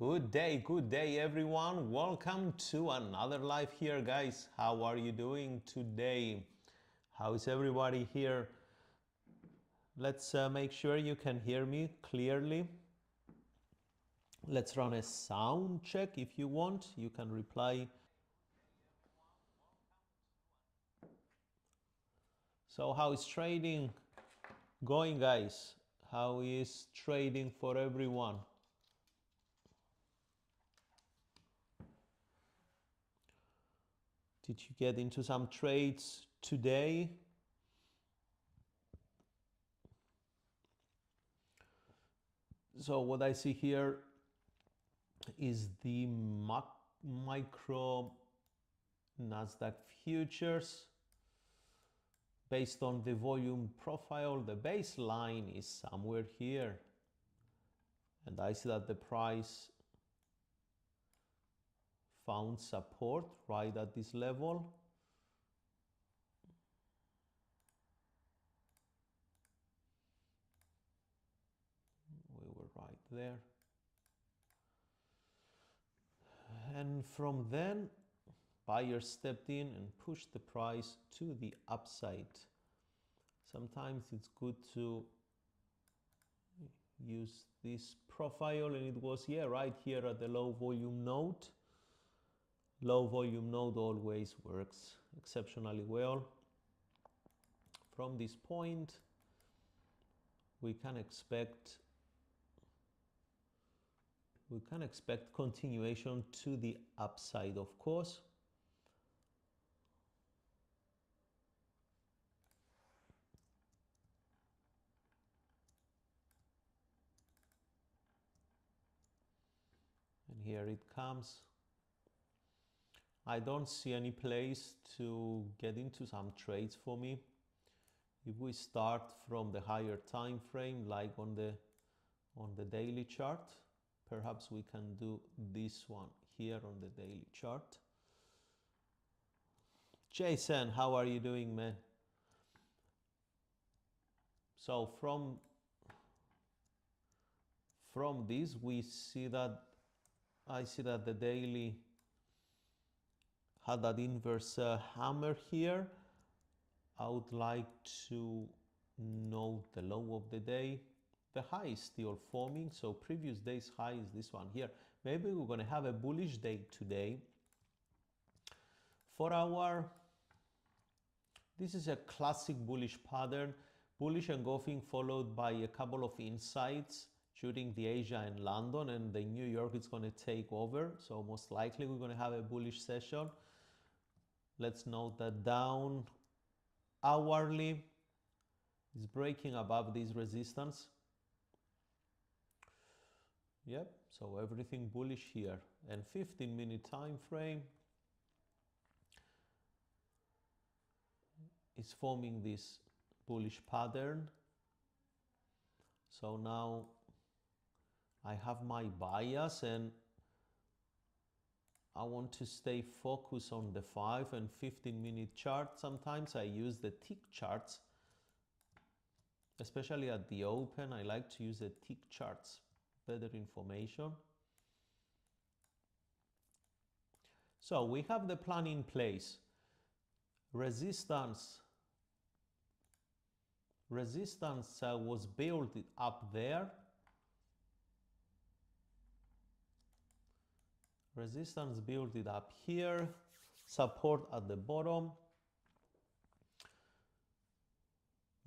Good day everyone. Welcome to another live here, guys. How are you doing today? How is everybody here? Let's make sure you can hear me clearly. Let's run a sound check if you want. You can reply. So how is trading going, guys? How is trading for everyone? Did you get into some trades today? So what I see here is the micro NASDAQ futures. Based on the volume profile, the baseline is somewhere here. And I see that the price found support right at this level. We were right there. And from then, buyers stepped in and pushed the price to the upside. Sometimes it's good to use this profile, and it was right here at the low volume node. Low volume node always works exceptionally well. From this point, we can expect continuation to the upside, of course. And here it comes. I don't see any place to get into some trades for me. If we start from the higher time frame, like on the daily chart, perhaps we can do this one here on the daily chart. Jason, how are you doing, man? So from this, we see that I see that the daily had that inverse hammer here. I would like to note the low of the day. The high is still forming, so previous day's high is this one here. Maybe we're going to have a bullish day today. This is a classic bullish pattern, bullish engulfing followed by a couple of insights during the Asia and London, and the New York is going to take over. So most likely we're going to have a bullish session. Let's note that down hourly is breaking above this resistance. Yep, so everything bullish here. And 15-minute time frame is forming this bullish pattern. So now I have my bias and I want to stay focused on the 5 and 15-minute chart. Sometimes I use the tick charts, especially at the open. I like to use the tick charts, better information. So we have the plan in place. Resistance was built up there. Resistance built it up here, support at the bottom,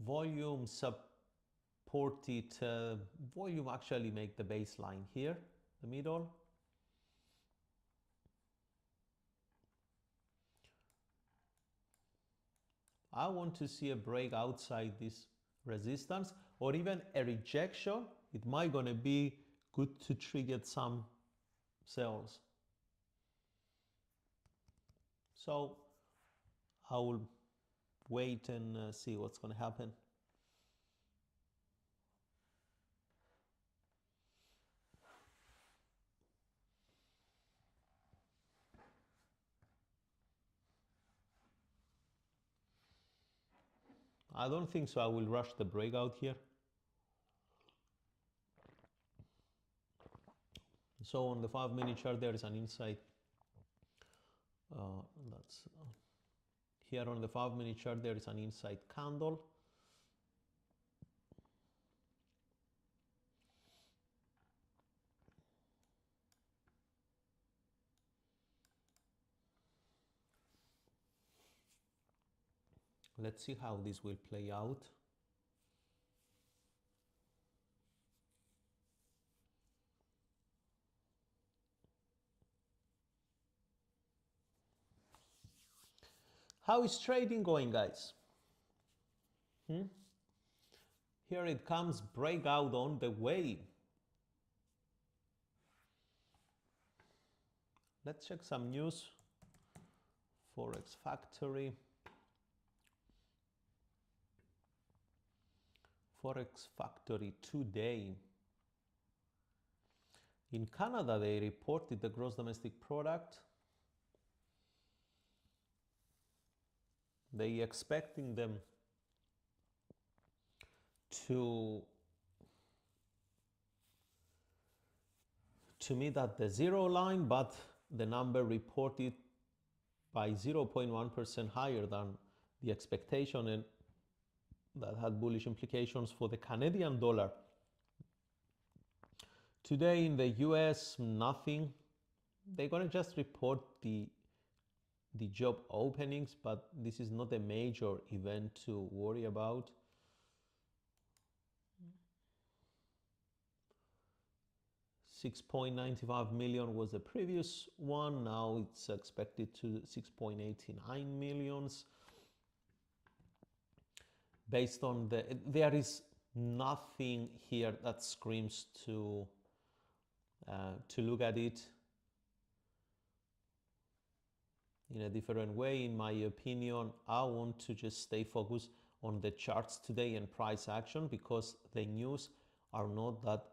volume supported, volume actually make the baseline here, the middle. I want to see a break outside this resistance or even a rejection. It might gonna be good to trigger some sells. So I will wait and see what's going to happen. I don't think so. I will rush the breakout here. So on the 5-minute chart there is an inside, that's here on the 5-minute chart there is an inside candle. Let's see how this will play out. How is trading going, guys? Here it comes, breakout on the way. Let's check some news. Forex Factory. Forex Factory today. In Canada, they reported the gross domestic product. They expecting them to meet at the zero line, but the number reported by 0.1% higher than the expectation, and that had bullish implications for the Canadian dollar. Today in the US, nothing. They're going to just report the job openings, but this is not a major event to worry about. $6.95 million was the previous one. Now it's expected to 6.89 millions. Based on there is nothing here that screams to look at it in a different way. In my opinion, I want to just stay focused on the charts today and price action, because the news are not that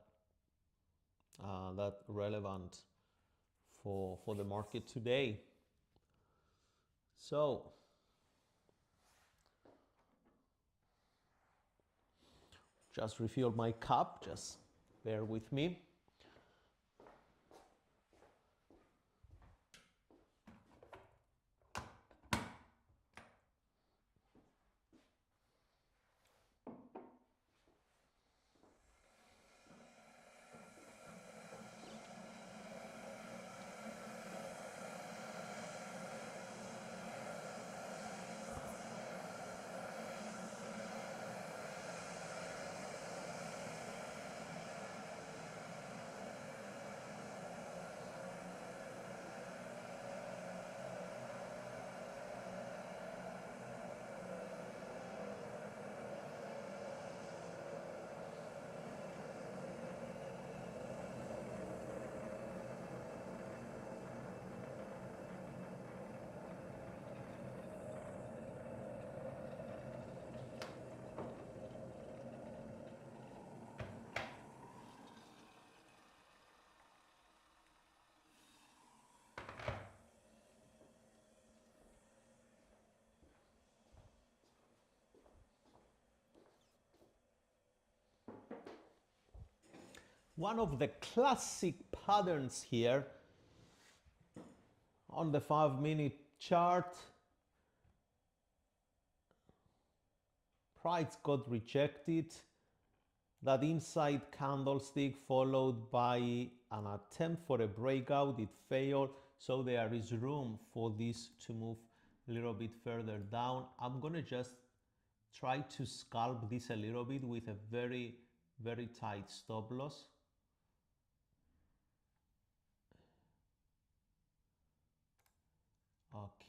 relevant for the market today. So just refilled my cup, just bear with me. One of the classic patterns here on the 5-minute chart, price got rejected. That inside candlestick followed by an attempt for a breakout. It failed, so there is room for this to move a little bit further down. I'm gonna just try to scalp this a little bit with a very, very tight stop loss.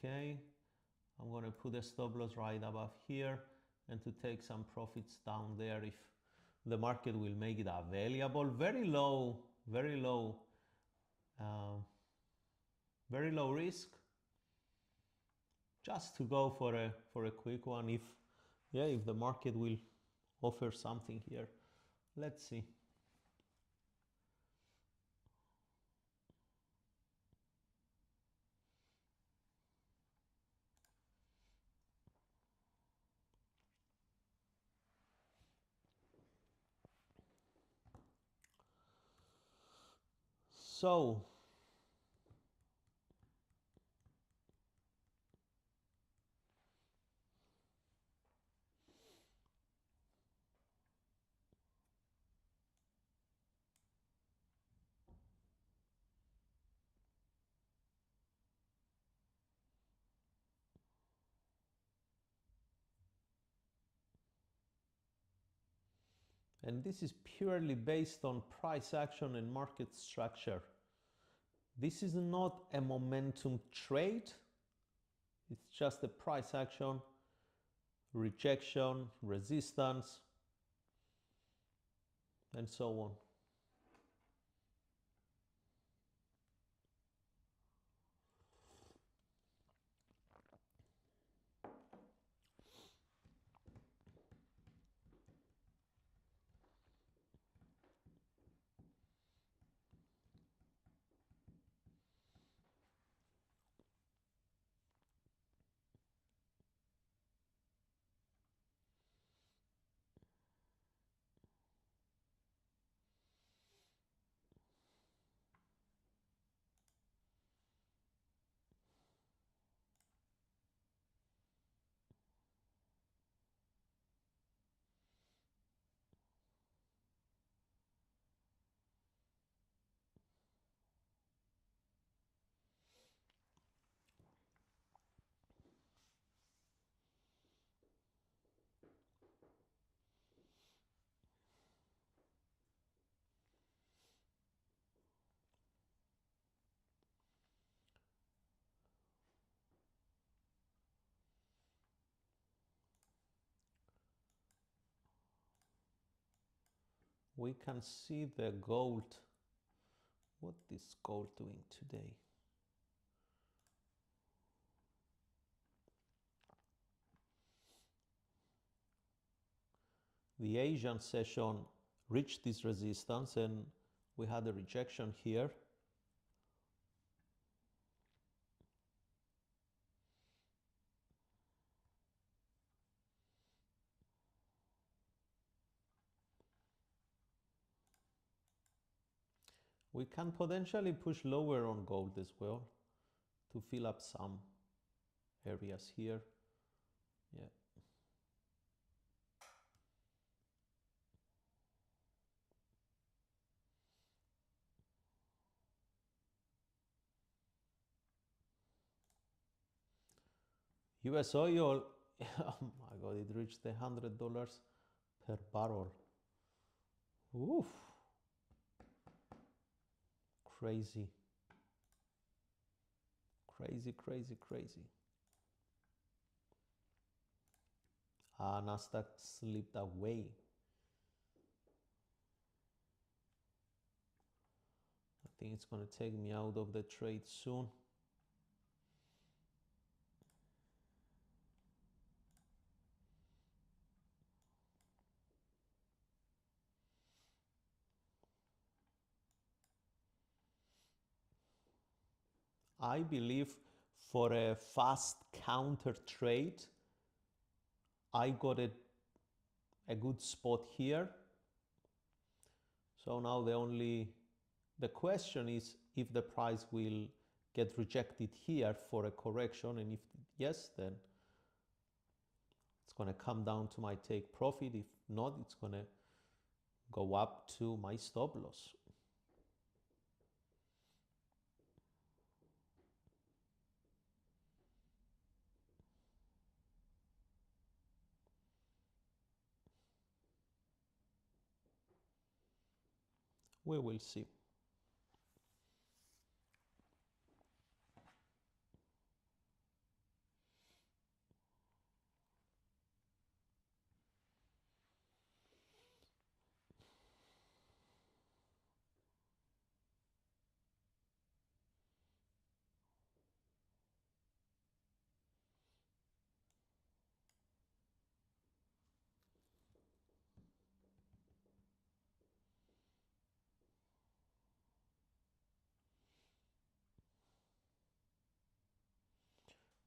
Okay, I'm going to put a stop loss right above here and to take some profits down there if the market will make it available. Very low risk. Just to go for a quick one if the market will offer something here. Let's see. So and this is purely based on price action and market structure. This is not a momentum trade. It's just a price action, rejection, resistance, and so on. We can see the gold. What is gold doing today? The Asian session reached this resistance and we had a rejection here. We can potentially push lower on gold as well to fill up some areas here. Yeah. US oil, oh my God, it reached $100 per barrel. Oof. Crazy. Crazy, crazy, crazy. NASDAQ slipped away. I think it's going to take me out of the trade soon. I believe for a fast counter trade, I got a good spot here. So now the question is if the price will get rejected here for a correction, and if yes, then it's going to come down to my take profit. If not, it's going to go up to my stop loss. We will see.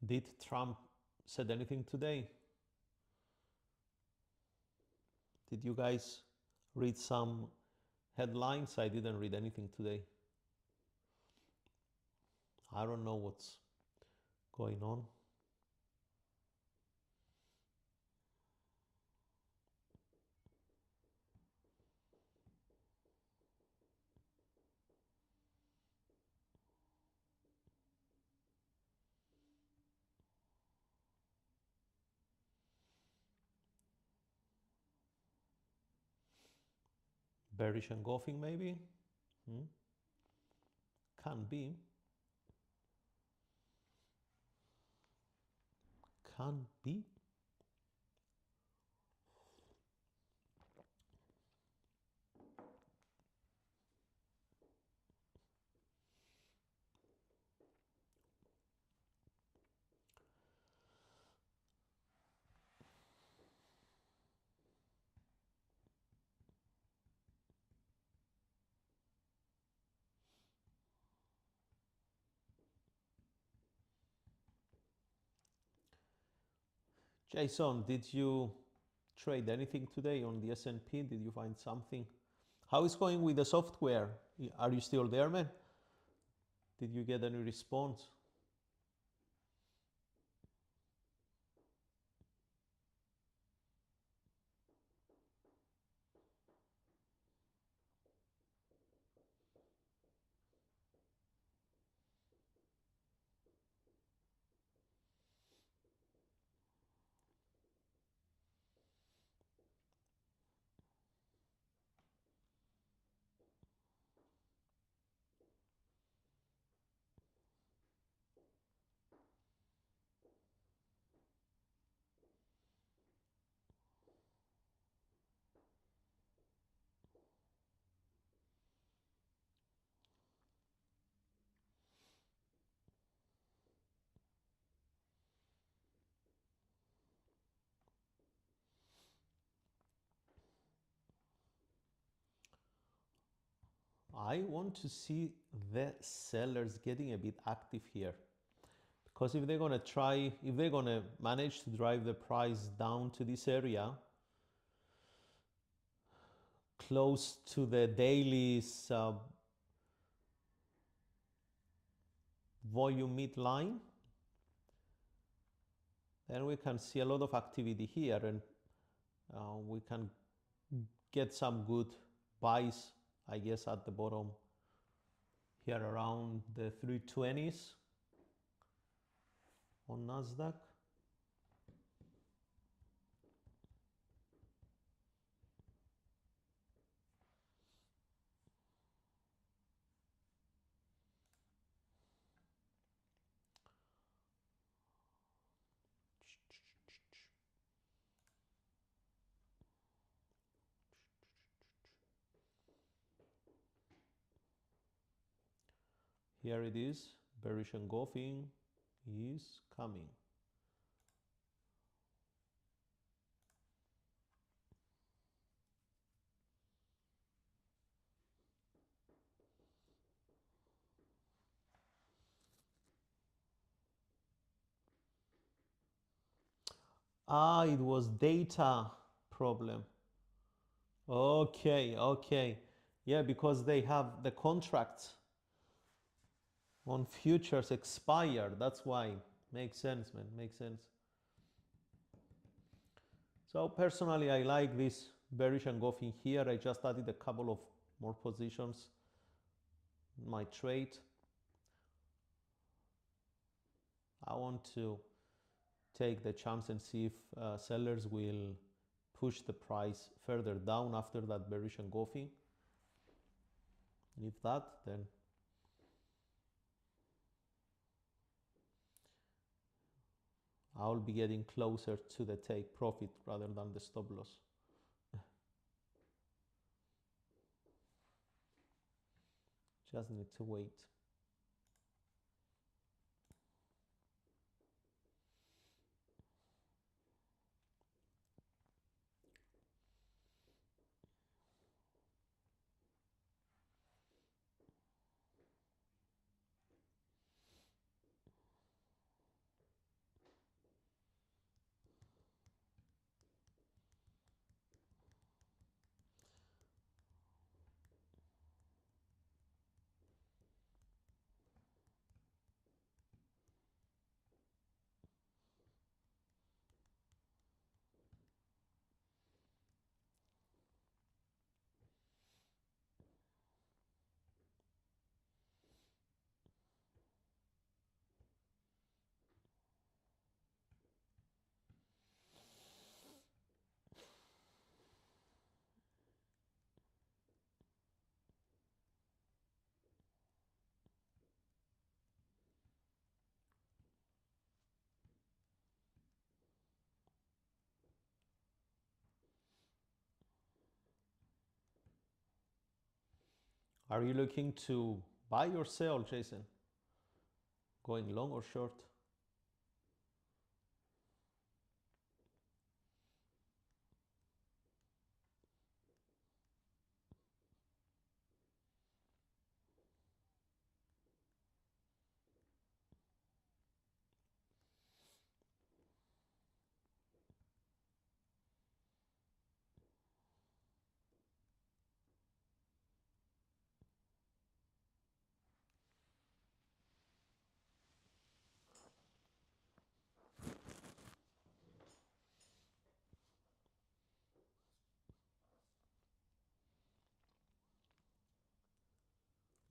Did Trump said anything today? Did you guys read some headlines? I didn't read anything today. I don't know what's going on. Bearish engulfing maybe? Can be. Can be. Jason, did you trade anything today on the S&P? Did you find something? How is going with the software? Are you still there, man? Did you get any response? I want to see the sellers getting a bit active here. Because if they're going to manage to drive the price down to this area, close to the daily volume midline, then we can see a lot of activity here, and we can get some good buys, I guess, at the bottom here around the 320s on NASDAQ. Here it is, bearish engulfing is coming. It was data problem. Okay. Yeah, because they have the contracts on futures expired. That's why. Makes sense, man. Makes sense. So personally, I like this bearish engulfing here. I just added a couple of more positions in my trade. I want to take the chance and see if sellers will push the price further down after that bearish engulfing. And if that, then I'll be getting closer to the take profit rather than the stop loss. Just need to wait. Are you looking to buy or sell, Jason? Going long or short?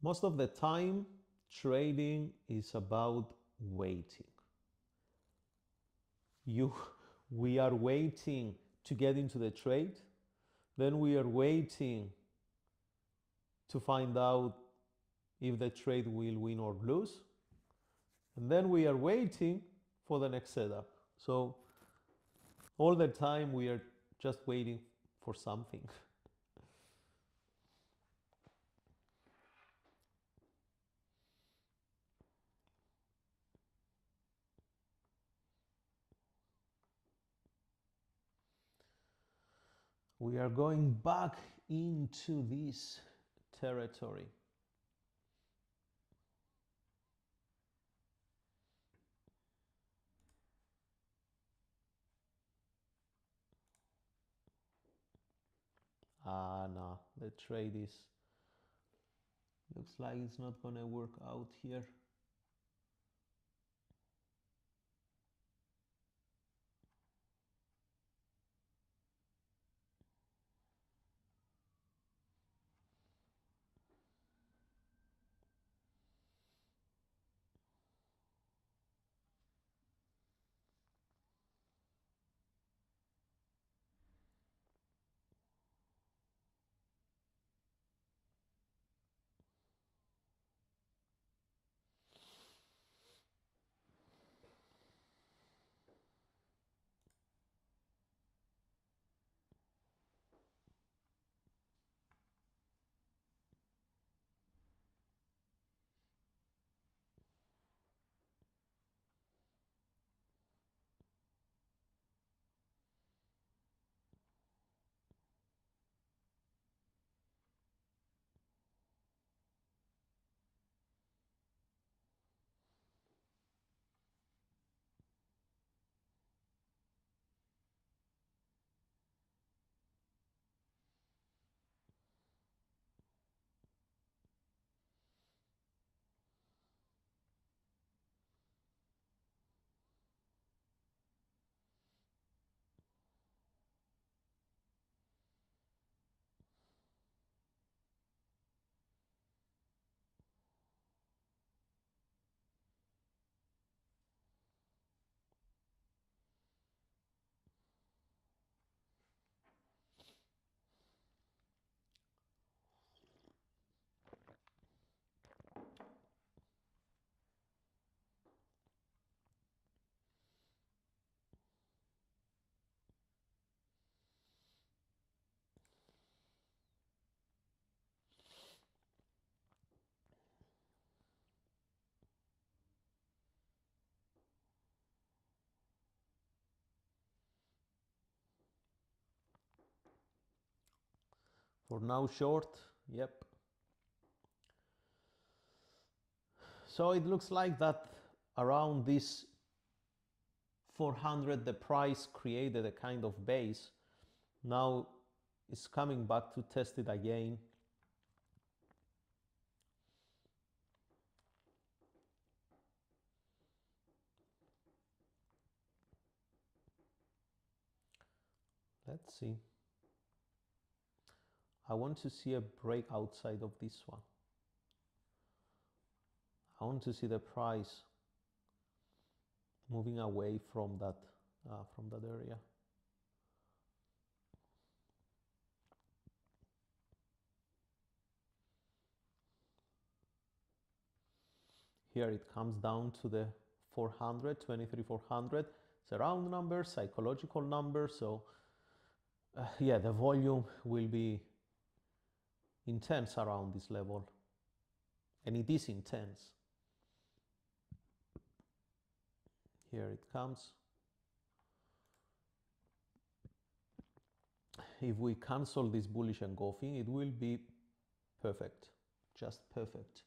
Most of the time, trading is about waiting. We are waiting to get into the trade, then we are waiting to find out if the trade will win or lose, and then we are waiting for the next setup. So all the time we are just waiting for something. We are going back into this territory. No, the trade looks like it's not gonna work out here. For now, short. Yep. So it looks like that around this 400 the price created a kind of base. Now it's coming back to test it again. Let's see. I want to see a break outside of this one. I want to see the price moving away from that area. Here it comes down to the 400, 23,400. It's a round number, psychological number. So yeah, the volume will be intense around this level, and it is intense. Here it comes. If we cancel this bullish engulfing, it will be perfect, just perfect.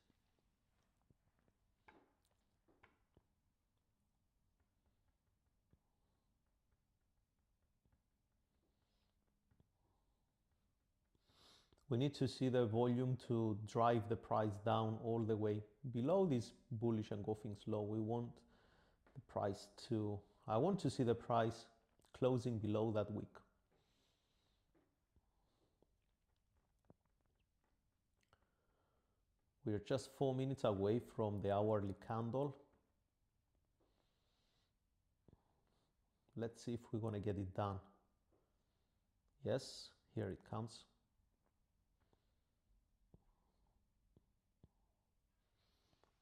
We need to see the volume to drive the price down all the way below this bullish engulfing low. We want the price to, I want to see the price closing below that wick. We're just 4 minutes away from the hourly candle. Let's see if we're going to get it done. Yes, here it comes.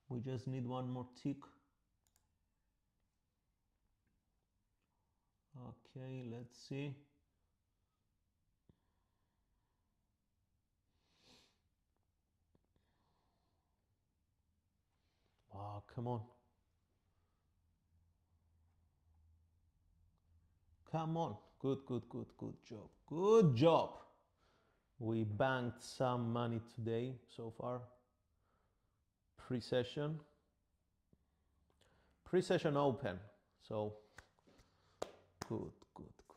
We just need one more tick. Okay, let's see. Wow, come on. Come on. Good, good, good, good job. Good job. We banked some money today so far. Pre-session. Pre-session open. So good, good, good.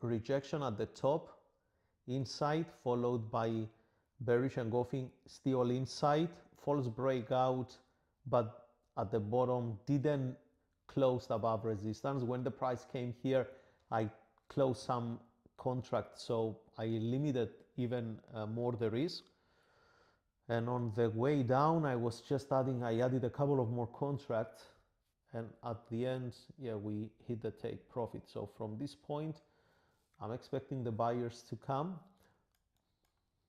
Rejection at the top, inside, followed by bearish engulfing, still inside, false breakout, but at the bottom didn't close above resistance. When the price came here, I closed some contracts, so I limited even more the risk. And on the way down, I added a couple of more contracts, and at the end, yeah, we hit the take profit. So from this point, I'm expecting the buyers to come.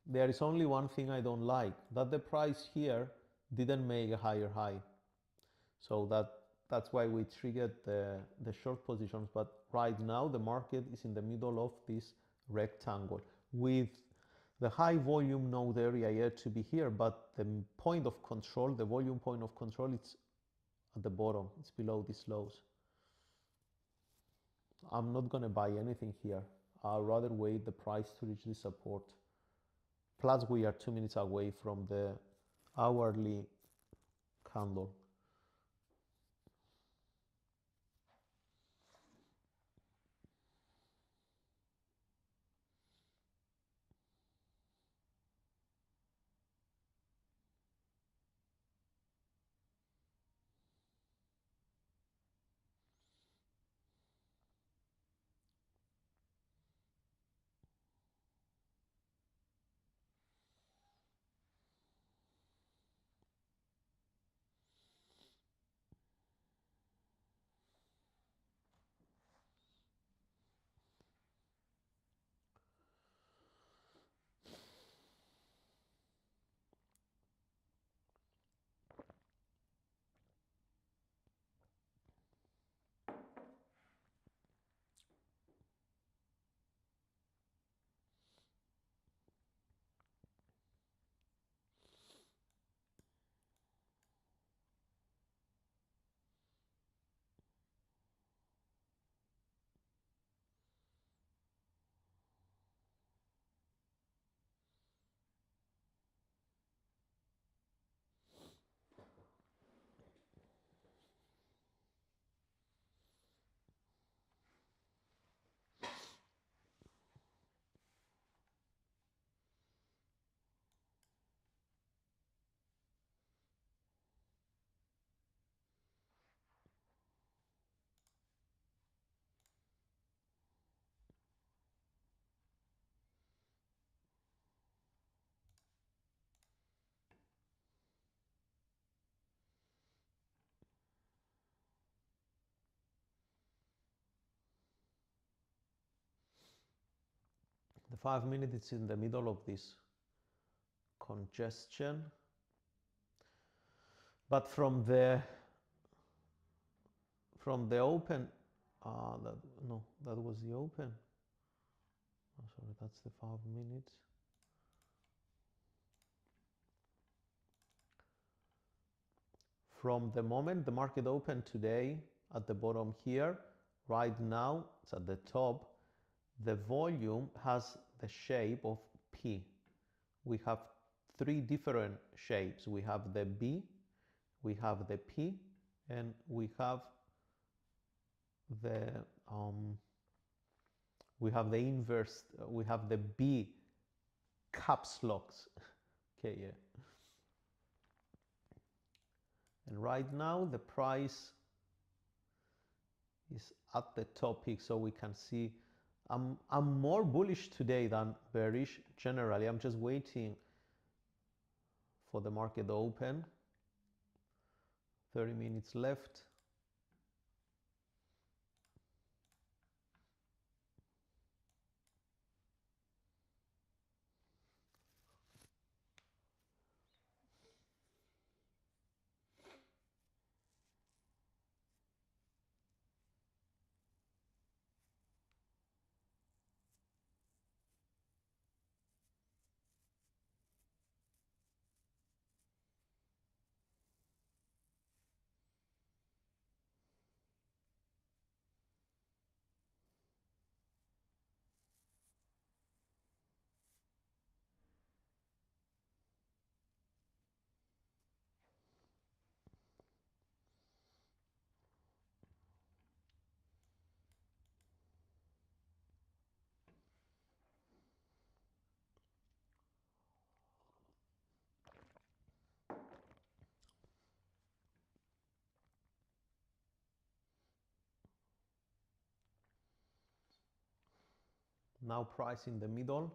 There is only one thing I don't like, that the price here didn't make a higher high. So that's why we triggered the short positions. But right now, the market is in the middle of this rectangle with the high volume node area yet to be here, but the point of control, the volume point of control, it's at the bottom. It's below these lows. I'm not going to buy anything here. I'll rather wait the price to reach this support. Plus, we are 2 minutes away from the hourly candle. The 5 minutes is in the middle of this congestion. But from the open, that was the open. Oh, sorry, that's the 5 minutes. From the moment the market opened today at the bottom here, right now it's at the top, the volume has the shape of P. We have three different shapes. We have the B, we have the P, and we have the inverse, we have the B caps locks. Okay, yeah. And right now the price is at the top peak, so we can see I'm more bullish today than bearish generally. I'm just waiting for the market to open. 30 minutes left. Now price in the middle.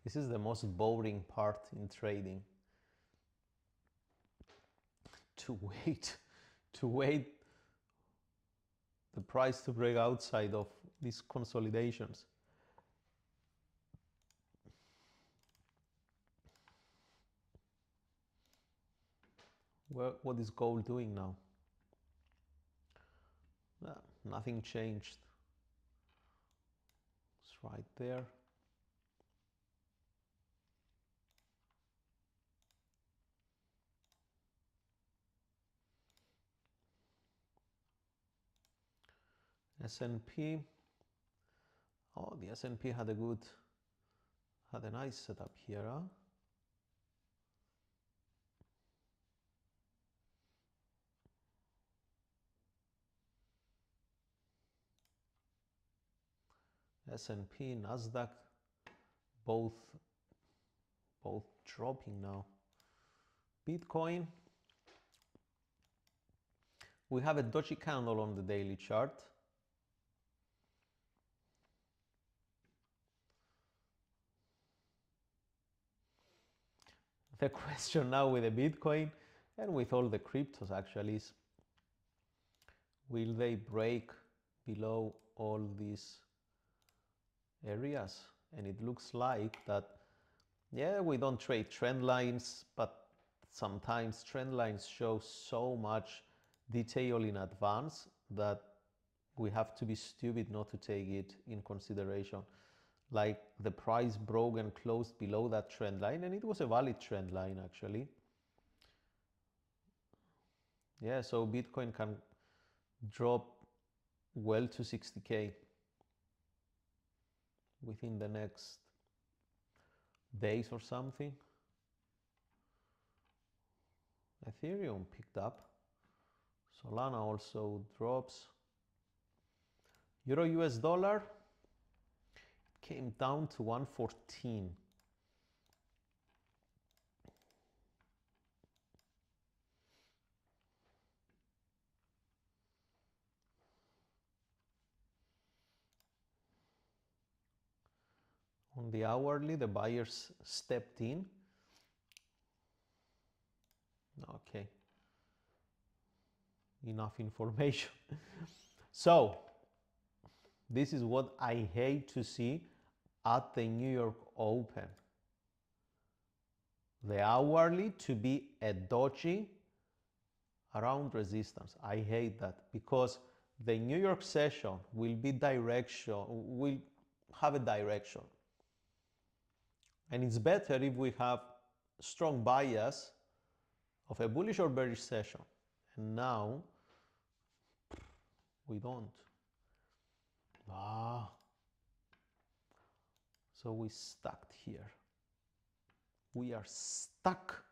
This is the most boring part in trading. To wait the price to break outside of these consolidations. Well, what is gold doing now? Nothing changed. It's right there. S&P. Oh, the S&P had a nice setup here, huh? S&P, NASDAQ, both dropping now. Bitcoin, we have a dodgy candle on the daily chart. The question now with the Bitcoin and with all the cryptos actually is, will they break below all these areas? And it looks like that, yeah, we don't trade trend lines, but sometimes trend lines show so much detail in advance that we have to be stupid not to take it in consideration. Like the price broke and closed below that trend line, and it was a valid trend line actually. Yeah, so Bitcoin can drop well to 60K within the next days or something. Ethereum picked up. Solana also drops. Euro US dollar came down to 114. On the hourly, the buyers stepped in. Okay. enough information. So this is what I hate to see at the New York Open. The hourly to be a doji around resistance. I hate that because the New York session will have a direction. And it's better if we have strong bias of a bullish or bearish session. And now we don't. So we stuck here. We are stuck.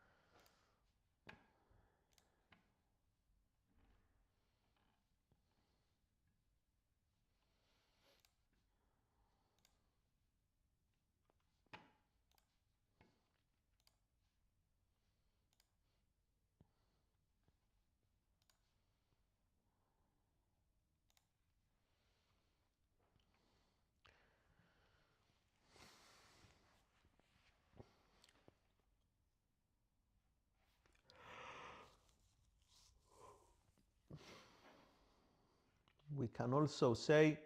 We can also say,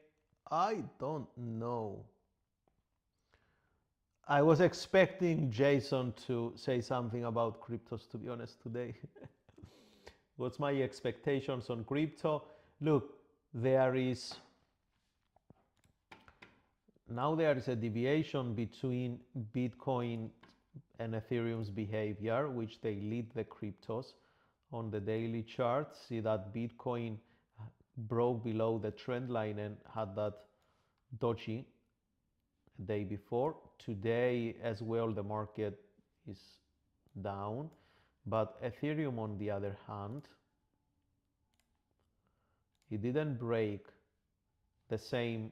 I don't know. I was expecting Jason to say something about cryptos, to be honest, today. What's my expectations on crypto? Look, there is a deviation between Bitcoin and Ethereum's behavior, which they lead the cryptos on the daily chart. See that Bitcoin broke below the trend line and had that doji the day before. Today as well the market is down, but Ethereum on the other hand, it didn't break the same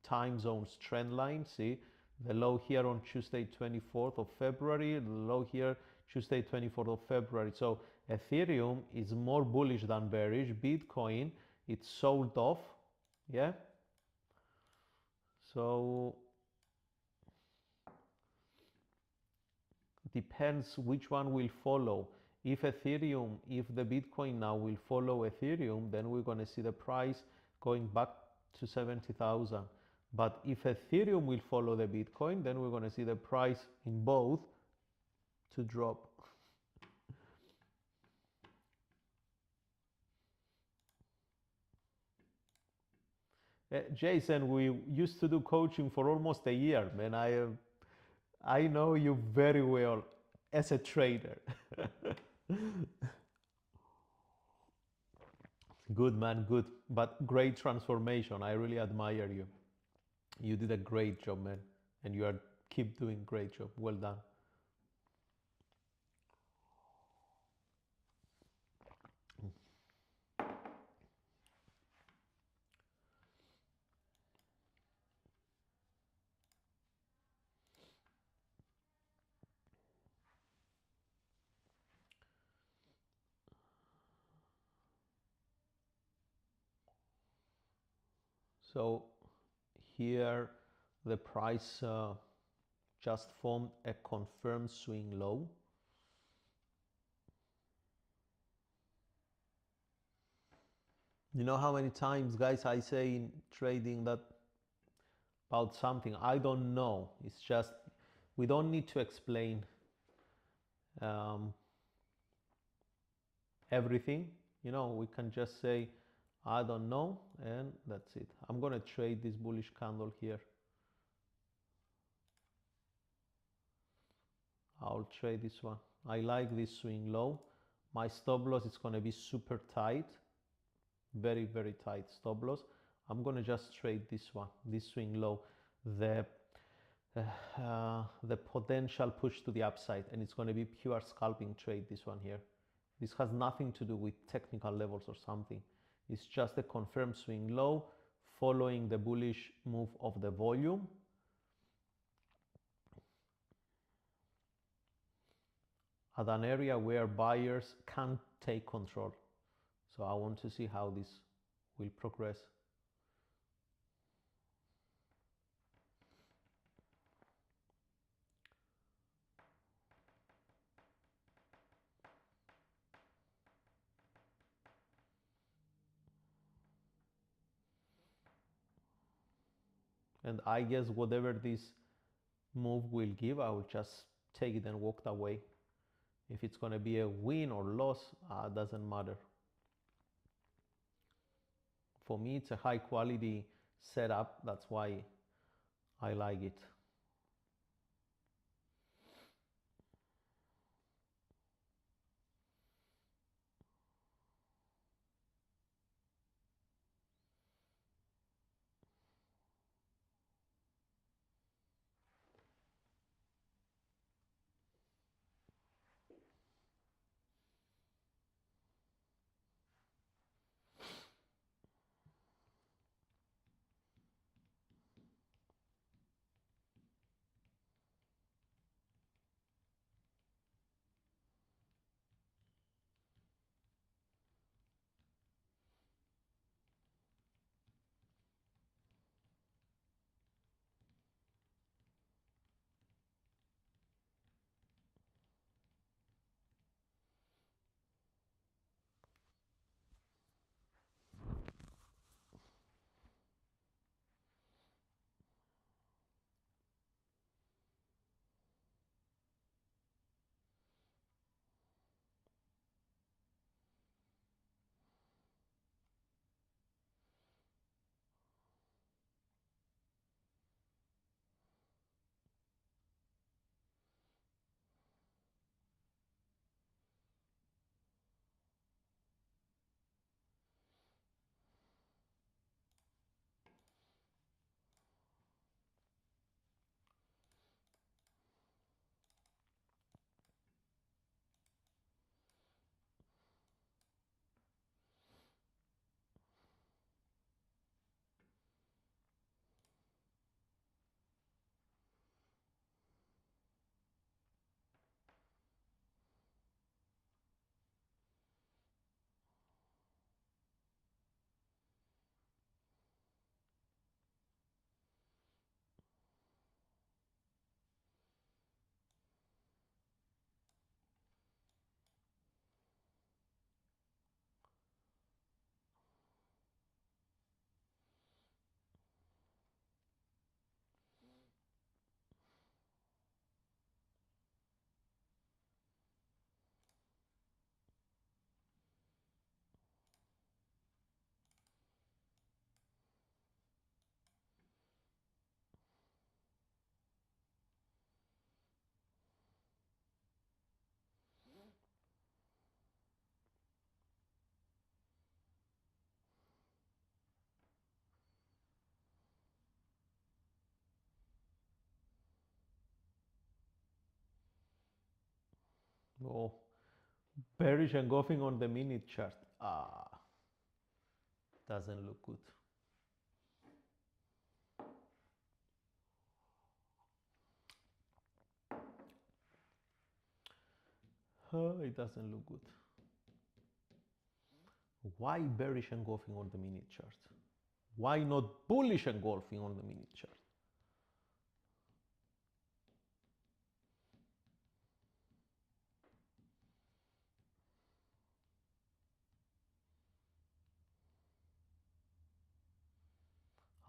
time zones trend line. See the low here on Tuesday 24th of February, the low here Tuesday 24th of February. So Ethereum is more bullish than bearish. Bitcoin, it's sold off. Yeah. So depends which one will follow. If the Bitcoin now will follow Ethereum, then we're going to see the price going back to 70,000. But if Ethereum will follow the Bitcoin, then we're going to see the price in both to drop. Jason, we used to do coaching for almost a year, man. I know you very well as a trader. Good, man, good. But great transformation. I really admire you. You did a great job, man. And you keep doing great job. Well done. So here the price just formed a confirmed swing low. You know how many times, guys, I say in trading that about something I don't know. It's just we don't need to explain everything. You know, we can just say I don't know, and that's it. I'm gonna trade this bullish candle here. I'll trade this one. I like this swing low. My stop loss is gonna be super tight, very, very tight stop loss. I'm gonna just trade this one, this swing low, the potential push to the upside, and it's gonna be pure scalping trade, this one here. This has nothing to do with technical levels or something. It's just a confirmed swing low following the bullish move of the volume. At an area where buyers can't take control. So I want to see how this will progress. And I guess whatever this move will give, I will just take it and walk away. If it's going to be a win or loss, doesn't matter. For me, it's a high quality setup. That's why I like it. Oh, bearish engulfing on the minute chart. Doesn't look good. It doesn't look good. Why bearish engulfing on the minute chart? Why not bullish engulfing on the minute chart?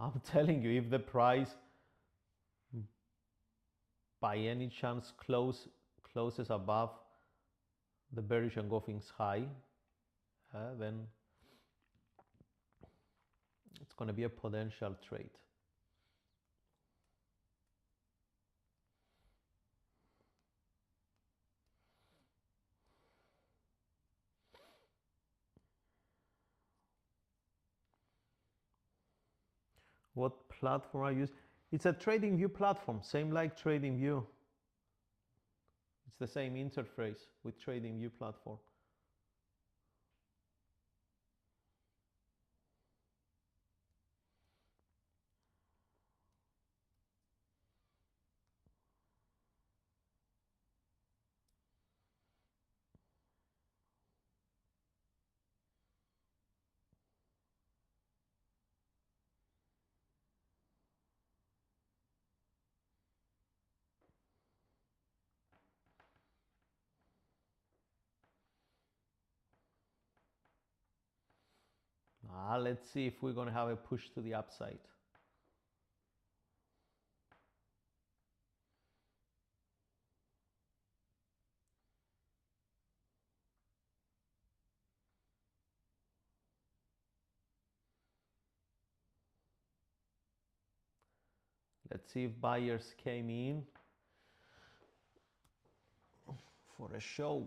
I'm telling you, if the price by any chance closes above the bearish engulfing's high, then it's going to be a potential trade. What platform I use? It's a TradingView platform, same like TradingView. It's the same interface with TradingView platform. Let's see if we're going to have a push to the upside. Let's see if buyers came in for a show.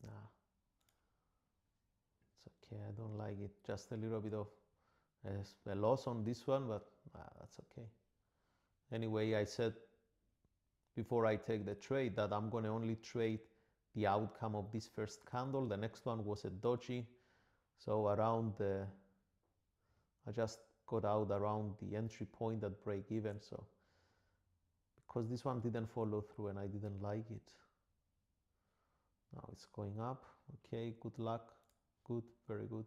Nah, it's okay. I don't like it. Just a little bit of a loss on this one, but that's okay. Anyway, I said before I take the trade that I'm going to only trade the outcome of this first candle. The next one was a doji. So around I just got out around the entry point at break even. So because this one didn't follow through and I didn't like it. Now it's going up. Okay, good luck. Good, very good.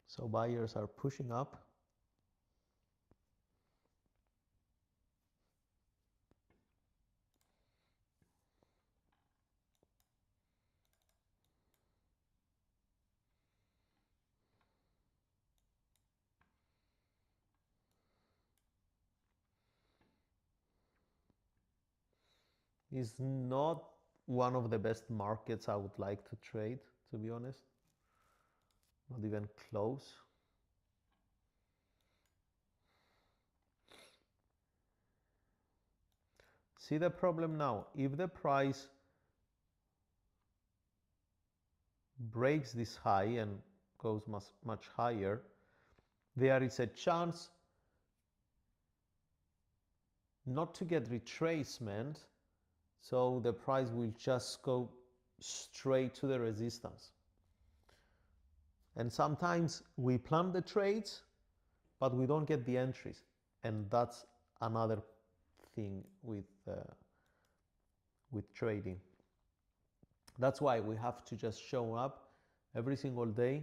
So buyers are pushing up. Is not one of the best markets I would like to trade, to be honest. Not even close. See the problem now? If the price breaks this high and goes much higher, there is a chance not to get retracement, so the price will just go straight to the resistance. And sometimes we plan the trades, but we don't get the entries, and that's another thing with trading. That's why we have to just show up every single day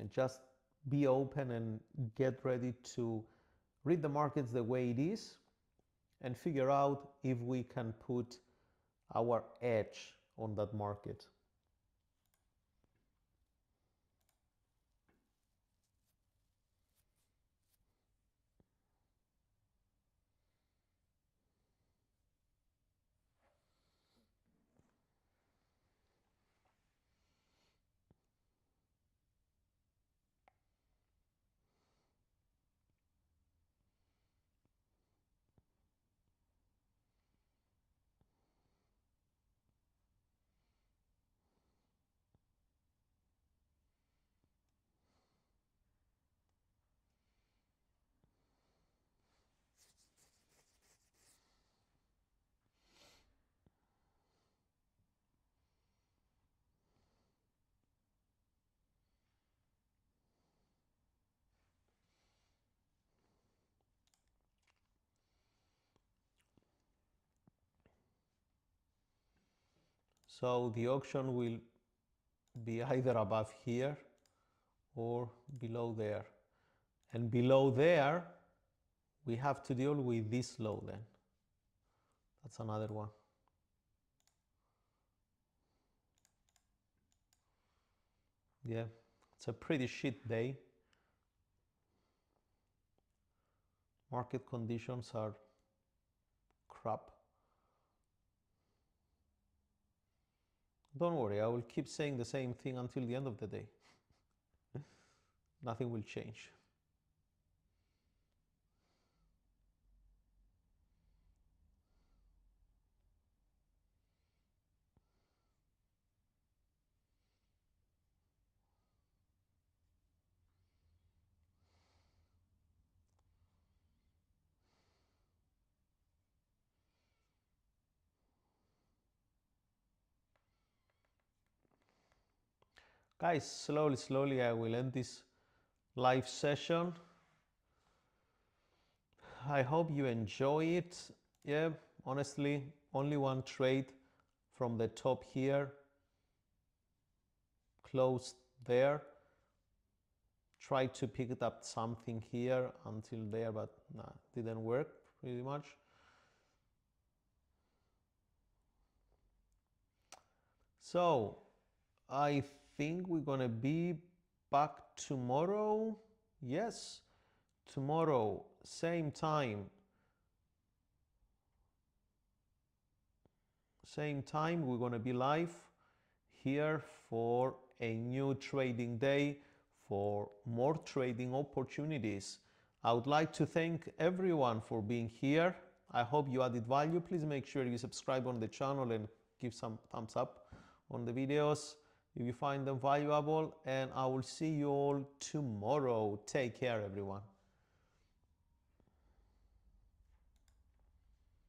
and just be open and get ready to read the markets the way it is and figure out if we can put our edge on that market. So the auction will be either above here or below there. And below there, we have to deal with this low then. That's another one. Yeah, it's a pretty shit day. Market conditions are crap. Don't worry, I will keep saying the same thing until the end of the day. Nothing will change. Guys, slowly I will end this live session. I hope you enjoy it. Yeah, honestly, only one trade from the top here, closed there. Tried to pick it up something here until there, but nah, didn't work pretty much. So I think we're gonna be back tomorrow. Yes, tomorrow, same time. Same time, we're gonna be live here for a new trading day, for more trading opportunities. I would like to thank everyone for being here. I hope you added value. Please make sure you subscribe on the channel and give some thumbs up on the videos if you find them valuable, and I will see you all tomorrow. Take care, everyone.